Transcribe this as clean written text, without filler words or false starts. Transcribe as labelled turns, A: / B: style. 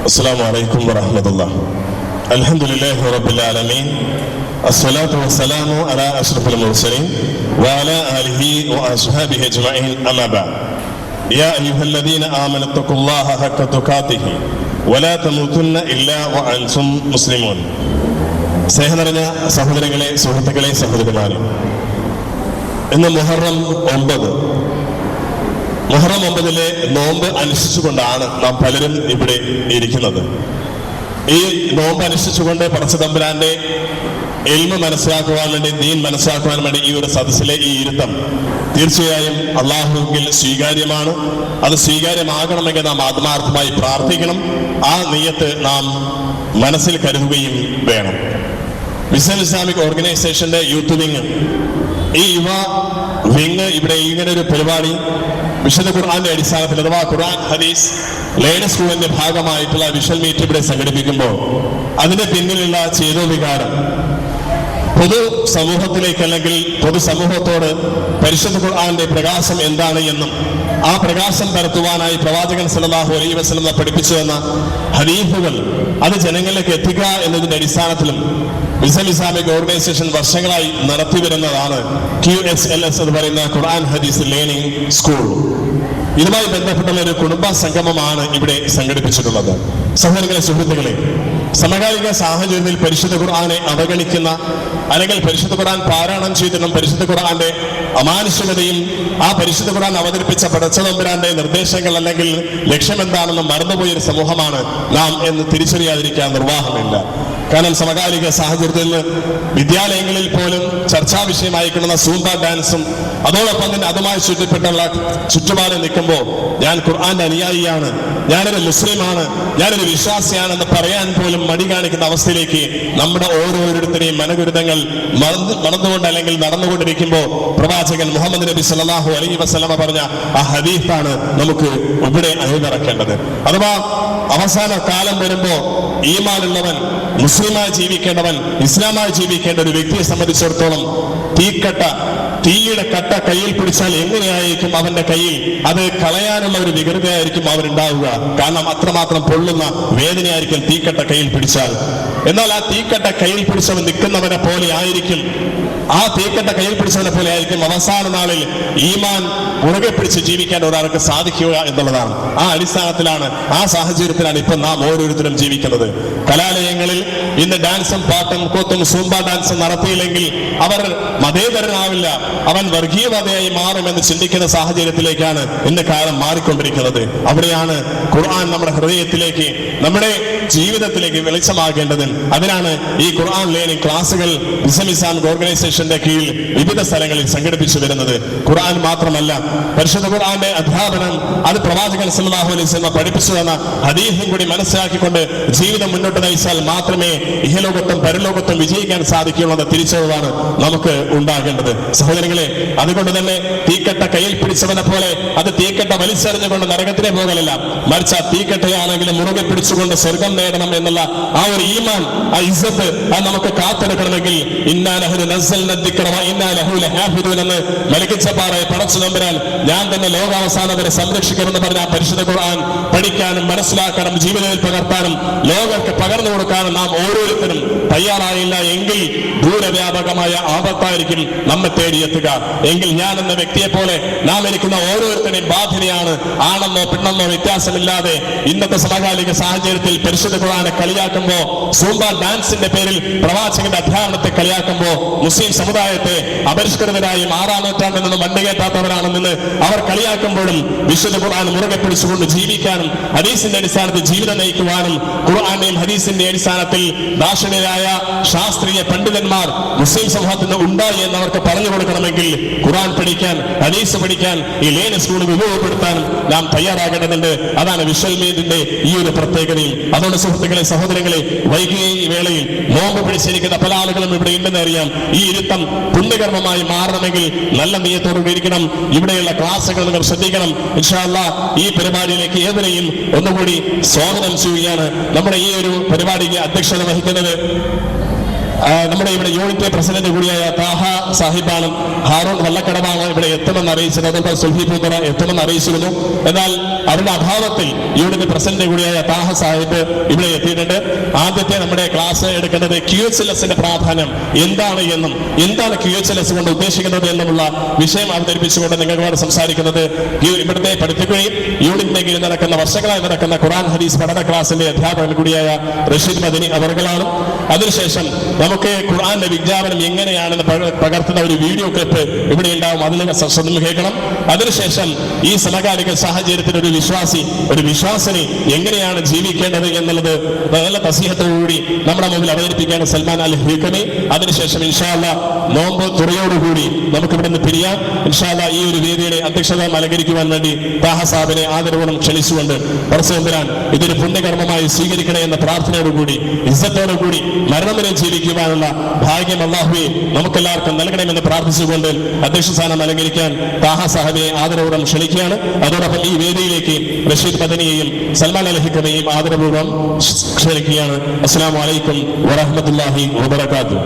A: السلام عليكم ورحمة الله. الحمد لله رب العالمين. الصلاة والسلام على أشرف المرسلين وعلى آله وأصحابه أجمعين. أما بعد. يا أيها الذين آمنوا اتقوا الله حق تقاته ولا تموتن إلا وأنتم مسلمون. സ്നേഹം നിറഞ്ഞ സഹോദരങ്ങളെ, സുഹൃത്തുക്കളെ, സഹോദരിമാരെ, ഇന്ന് മുഹറം 9. മുഹറം 9 നോമ്പ് അനുഷ്ഠിച്ചുകൊണ്ടാണ് നാം പലരും ഇവിടെ ഇരിക്കുന്നത്. ഈ നോമ്പ് അനുഷ്ഠിച്ചുകൊണ്ട് പടച്ച തമ്പുരാന്റെ ഇൽമ് മനസ്സിലാക്കുവാൻ വേണ്ടി, ദീൻ മനസ്സിലാക്കുവാൻ വേണ്ടി ഈ ഒരു സദസ്സിലെ ഈ ഇരുത്തം തീർച്ചയായും അള്ളാഹുവിൽ സ്വീകാര്യമാണ്. അത് സ്വീകാര്യമാകണമെങ്കിൽ നാം ആത്മാർത്ഥമായി പ്രാർത്ഥിക്കണം. ആ നിയ്യത്ത് നാം മനസ്സിൽ കരുതുകയും വേണം. വിഷൻ ഇസ്ലാമിക് ഓർഗനൈസേഷന്റെ യൂത്ത് വിങ്, ഈ യുവ വിങ് ഇവിടെ ഇങ്ങനെ ഒരു പരിപാടി വിശുദ്ധ ഖുർആന്റെ അടിസ്ഥാനത്തിൽ അഥവാ ഖുർആൻ ഹദീസ് ലേഡീസ് സ്കൂളിന്റെ ഭാഗമായിട്ടുള്ള വിഷ്വൽ മീറ്റ് ഇവിടെ സംഘടിപ്പിക്കുമ്പോൾ അതിന്റെ പിന്നിലുള്ള ചേതോവികാരം പൊതു സമൂഹത്തിലേക്ക്, അല്ലെങ്കിൽ പൊതുസമൂഹത്തോട് പരിശുദ്ധ ഖുർആന്റെ പ്രകാശം എന്താണ് എന്നും ആ പ്രകാശം പരത്തുവാനായി പ്രവാചകൻ സല്ലല്ലാഹു അലൈഹി വസല്ലം പഠിപ്പിച്ചു തന്ന ഹദീസുകൾ അത് ജനങ്ങളിലേക്ക് എത്തിക്കുക എന്നതിന്റെ അടിസ്ഥാനത്തിലും വിഷൻ ഇസ്ലാമിക് ഓർഗനൈസേഷൻ വർഷങ്ങളായി നടത്തി വരുന്നതാണ് QSLS എന്ന് പറയുന്ന ഖുർആൻ ഹദീസ് ലേണിംഗ് സ്കൂൾ. ഇതുമായി ബന്ധപ്പെട്ടുള്ള ഒരു കുടുംബ സംഗമമാണ് ഇവിടെ സംഘടിപ്പിച്ചിട്ടുള്ളത്. സഹോദരങ്ങളെ, സുഹൃത്തുക്കളെ, സമകാലിക സാഹചര്യത്തിൽ പരിശുദ്ധ ഖുർആനെ അവഗണിക്കുന്ന, അല്ലെങ്കിൽ പരിശുദ്ധ ഖുർആൻ പാരായണം ചെയ്തിട്ടും പരിശുദ്ധ ഖുർആന്റെ അമാനുഷികതയും ആ പരിശുദ്ധ ഖുർആൻ അവതരിപ്പിച്ച പടച്ച തമ്പുരാന്റെ നിർദ്ദേശങ്ങൾ അല്ലെങ്കിൽ ലക്ഷ്യം എന്താണെന്ന് മറന്നുപോയൊരു സമൂഹമാണ് നാം എന്ന് തിരിച്ചറിയാതിരിക്കാൻ നിർവാഹമില്ല. കാരണം സമകാലിക സാഹചര്യത്തിൽ വിദ്യാലയങ്ങളിൽ പോലും ചർച്ചാ വിഷയമായിരിക്കുന്ന സൂംബ ഡാൻസും അതോടൊപ്പം തന്നെ അതുമായി ചുറ്റപ്പെട്ടുള്ള ചുറ്റുപാട് നിൽക്കുമ്പോൾ ഞാൻ ഖുർആന്റെ അനുയായിയാണ്, ഞാനൊരു മുസ്ലിമാണ്, ഞാനൊരു വിശ്വാസിയാണെന്ന് പറയാൻ പോലും മടി കാണിക്കുന്ന അവസ്ഥയിലേക്ക് നമ്മുടെ ഓരോരുത്തരെയും മനഗുരുതങ്ങൾ മറന്നുകൊണ്ട് അല്ലെങ്കിൽ നടന്നുകൊണ്ടിരിക്കുമ്പോൾ പ്രവാചകൻ മുഹമ്മദ് നബി സല്ലല്ലാഹു അലൈഹി വസല്ലമ പറഞ്ഞ ആ ഹദീസാണ് നമുക്ക് ഇവിടെ അണിനിറക്കേണ്ടത്. അഥവാ അവസാന കാലം വരുമ്പോ ഈമാനുള്ളവൻ, മുസ്ലിമായി ജീവിക്കേണ്ടവൻ, ഇസ്ലാമായി ജീവിക്കേണ്ട ഒരു വ്യക്തിയെ സംബന്ധിച്ചിടത്തോളം തീയുടെ കട്ട കയ്യിൽ പിടിച്ചാൽ എങ്ങനെയായിരിക്കും അവന്റെ കയ്യിൽ അത് കളയാനുള്ള ഒരു വികൃതയായിരിക്കും അവരുണ്ടാവുക. കാരണം അത്രമാത്രം പൊള്ളുന്ന വേദനയായിരിക്കും തീക്കട്ട കയ്യിൽ പിടിച്ചാൽ. എന്നാൽ ആ തീക്കട്ട കയ്യിൽ പിടിച്ചവൻ നിൽക്കുന്നവനെ പോലെ ആയിരിക്കും, ആ തീക്കട്ട കയ്യിൽ പിടിച്ചവനെ പോലെ ആയിരിക്കും അവസാന നാളിൽ ഈമാൻ മുറുകെ പിടിച്ച് ജീവിക്കാൻ ഒരാൾക്ക് സാധിക്കുക എന്നുള്ളതാണ്. ആ അടിസ്ഥാനത്തിലാണ്, ആ സാഹചര്യത്തിലാണ് ഇപ്പൊ നാം ഓരോരുത്തരും ജീവിക്കുന്നത്. കലാലയങ്ങളിൽ ഇന്ന് ഡാൻസും പാട്ടും കൂത്തും സൂംബ ഡാൻസും നടത്തിയില്ലെങ്കിൽ അവർ മതേതരനാവില്ല, അവൻ വർഗീയവാദിയായി മാറുമെന്ന് ചിന്തിക്കുന്ന സാഹചര്യത്തിലേക്കാണ് ഇന്ന് കാലം മാറിക്കൊണ്ടിരിക്കുന്നത്. അവിടെയാണ് ഖുർആൻ നമ്മുടെ ഹൃദയത്തിലേക്ക്, നമ്മുടെ ജീവിതത്തിലേക്ക് വെളിച്ചമാകേണ്ടത്. അതിനാണ് ഈ ഖുർആൻ ലേണിംഗ് ക്ലാസുകൾ വിഷൻ ഇസ്ലാമിക് ഓർഗനൈസേഷന്റെ കീഴിൽ വിവിധ സ്ഥലങ്ങളിൽ സംഘടിപ്പിച്ചു വരുന്നത്. ഖുർആൻ മാത്രമല്ല, പരിശുദ്ധ ഖുർആന്റെ അധ്യാപനം അത് പ്രവാചകൻ സല്ലല്ലാഹു അലൈഹി വസല്ലം പഠിപ്പിച്ചു തന്ന ഹദീസും കൂടി മനസ്സിലാക്കിക്കൊണ്ട് ജീവിതം മുന്നോട്ട് നയിച്ചാൽ മാത്രമേ ഇഹലോകത്തും പരലോകത്തും വിജയിക്കാൻ സാധിക്കുള്ളൂ എന്ന തിരിച്ചറിവാണ് നമുക്ക് ഉണ്ടാകേണ്ടത്. സഹോദരങ്ങളെ, അതുകൊണ്ട് തന്നെ തീക്കട്ട കയ്യിൽ പിടിച്ചവനെ പോലെ അത് തീക്കട്ട വലിച്ചെറിഞ്ഞുകൊണ്ട് നരകത്തിനെ പോകലല്ല, മറിച്ച് ആ തീക്കട്ടയാണെങ്കിലും മുറുകെ പിടിച്ചുകൊണ്ട് സ്വർഗം നേടണം എന്നുള്ള ആ ഒരു ഈമാൻ, ആ ഇസ്സത്ത് അത് നമുക്ക് കാത്തെടുക്കണമെങ്കിൽ ഇന്നാ ലഹു നസ്സൽന ദിക്റ വ ഇന്നാ ലഹു ലഹാഫിദൂൻ എന്ന് മലക്കിച്ചപ്പാറയെ പടച്ചു നമ്പരാൻ ഞാൻ തന്നെ ലോകാവസാനം വരെ സംരക്ഷിക്കുമെന്ന് പറഞ്ഞ ആ പരിശുദ്ധ ഖുർആൻ പഠിക്കാനും മനസ്സിലാക്കാനും ജീവിതത്തിൽ പകർത്താനും ലോകർക്ക് പകർന്നു കൊടുക്കാനും നാം ഓരോരുത്തരും തയ്യാറായില്ല എങ്കിൽ ദൂരവ്യാപകമായ ആപത്തായിരിക്കും നമ്മെ തേടിയെത്തുക. എങ്കിൽ ഞാൻ എന്ന വ്യക്തിയെ പോലെ നാം ഇരിക്കുന്ന ഓരോരുത്തരെയും ബാധ്യതയാണ്. ആണെന്നോ പെണ്ണെന്നോ വ്യത്യാസമില്ലാതെ ഇന്നത്തെ സമകാലിക സാഹചര്യത്തിൽ പരിശുദ്ധ ഖുർആനെ കളിയാക്കുമ്പോ, സൂംബ ഡാൻസിന്റെ പേരിൽ പ്രവാചകന്റെ അധ്യാപനത്തെ കളിയാക്കുമ്പോ, മുസ്ലിം സമുദായത്തെ അപരിഷ്കൃതരായും 6-ാം നൂറ്റാണ്ടിൽ നിന്നും വണ്ടുകേറ്റാത്തവരാണെന്ന് അവർ കളിയാക്കുമ്പോഴും വിശുദ്ധ ഖുർആൻ മുറുകെ പിടിച്ചുകൊണ്ട് ജീവിക്കാനും ഹദീസിന്റെ അടിസ്ഥാനത്തിൽ ജീവിതം നയിക്കുവാനും ഖുർആന്റെയും ഹദീസിന്റെ അടിസ്ഥാനത്തിൽ ദാർശനികരായ ശാസ്ത്രീയ പണ്ഡിതന്മാർ മുസ്ലിം സമൂഹത്തിന് ഉണ്ടായി എന്നവർക്ക് പറഞ്ഞു കൊടുക്കണമെങ്കിൽ ഖുർആൻ പഠിക്കാൻ, ഹദീസ് പഠിക്കാൻ ഈ ലേണിംഗ് സ്കൂളുകൾ ഉപയോഗപ്പെടുത്താൻ നാം തയ്യാറാകേണ്ടതുണ്ട്. അതാണ് വിഷ്വൽ മീഡിയന്റെ ഈ ഒരു പ്രത്യേകതയും. അതുകൊണ്ട് സുഹൃത്തുക്കളെ, സഹോദരങ്ങളെ, വൈകിയ ഈ വേളയിൽ നോമ്പ് പിടിച്ചിരിക്കുന്ന പല ആളുകളും ഇവിടെ ഉണ്ടെന്ന് അറിയാം. ഈ ഇരുത്തം പുണ്യകർമ്മമായി മാറണമെങ്കിൽ നല്ല നിയ്യത്തോടുകൂടി ഇരിക്കണം. ഇവിടെയുള്ള ക്ലാസുകൾ നിങ്ങൾ ശ്രദ്ധിക്കണം. ഇൻഷാ അല്ലാഹ് ഈ പരിപാടിയിലേക്ക് ഏവരെയും ഒന്നുകൂടി സ്വാഗതം ചെയ്യുകയാണ്. നമ്മുടെ ഈ ഒരു പരിപാടിക്ക് അധ്യക്ഷത വഹിക്കുന്നത് നമ്മുടെ ഇവിടെ യൂണിറ്റ് പ്രസിഡന്റ് കൂടിയായ താഹ സാഹിബാണ്, ഹാറൂൺ വല്ലക്കടമാണ് ഇവിടെ എത്തുമെന്ന് അറിയിച്ചത്. അതുപോലെ സുൽഫി പൂത്തറ എത്തുമെന്ന് അറിയിച്ചിരുന്നു. എന്നാൽ അവരുടെ അഭാവത്തിൽ യൂണിറ്റ് പ്രസിഡന്റ് കൂടിയായ താഹ സാഹിബ് ഇവിടെ എത്തിയിട്ടുണ്ട്. ആദ്യത്തെ നമ്മുടെ ക്ലാസ് എടുക്കേണ്ടത് QHLSന്റെ പ്രാധാന്യം എന്താണ് എന്നും എന്താണ് QHLS കൊണ്ട് ഉദ്ദേശിക്കുന്നത് എന്നുമുള്ള വിഷയം അവതരിപ്പിച്ചുകൊണ്ട് നിങ്ങളോട് സംസാരിക്കുന്നത് ഇവിടുത്തെ പഠിപ്പിക്കുകയും യൂണിറ്റിന്റെ കീഴിൽ നടക്കുന്ന വർഷങ്ങളായി നടക്കുന്ന ഖുർആൻ ഹദീസ് പഠന ക്ലാസിന്റെ അധ്യാപകൻ കൂടിയായ റഷീദ് മദനി അവർകളാണ്. അതിനുശേഷം നമുക്ക് ഖുർആന്റെ വിജ്ഞാപനം എങ്ങനെയാണെന്ന് പകർത്തുന്ന ഒരു വീഡിയോ ക്ലിപ്പ് ഇവിടെ ഉണ്ടാവും, അതിന് ശ്രദ്ധ കേൾക്കണം. അതിനുശേഷം ഈ സമകാലിക സാഹചര്യത്തിൽ ഒരു വിശ്വാസിനി എങ്ങനെയാണ് ജീവിക്കേണ്ടത് എന്നുള്ളത് നല്ല തസ്ബീഹത്തോടുകൂടി നമ്മുടെ മുമ്പിൽ അവതരിപ്പിക്കുകയാണ് സൽമാൻ അൽ ഹിക്കമി. അതിനുശേഷം ഇൻഷാ അല്ലാഹ് നോമ്പ് തുറയോടുകൂടി നമുക്ക് ഇവിടെ നിന്ന് പിരിയാം. ഇൻഷാ അല്ലാഹ് ഈ ഒരു വേദിയുടെ അധ്യക്ഷത അലങ്കരിക്കുവാൻ വേണ്ടി താഹ സാഹിബിനെ ആദരവോടും ക്ഷണിച്ചുകൊണ്ട് പരസ്യമ്പരാൻ ഇതൊരു പുണ്യകർമ്മമായി സ്വീകരിക്കണേ എന്ന പ്രാർത്ഥനയോടുകൂടി ഇസ്സത്തോടുകൂടി മരണം വരെ ജീവിക്കുവാനുള്ള ഭാഗ്യം അല്ലാഹുവേ നമുക്കെല്ലാവർക്കും നൽകണമെന്ന് പ്രാർത്ഥിച്ചുകൊണ്ട് അധ്യക്ഷ സ്ഥാനം അലങ്കരിക്കാൻ താഹ സാഹിബിനെ ആദരവോടും ക്ഷണിക്കുകയാണ്. അതോടൊപ്പം ഈ വേദിയിലേക്ക് റഷീദ് മദനിയെയും സൽമാൻ അൽ ഹിക്കമയെയും ആദരപൂർവ്വം ക്ഷണിക്കുകയാണ്. അസ്സലാമു അലൈക്കും വറഹ്മത്തുള്ളാഹി വബറകാതുഹു.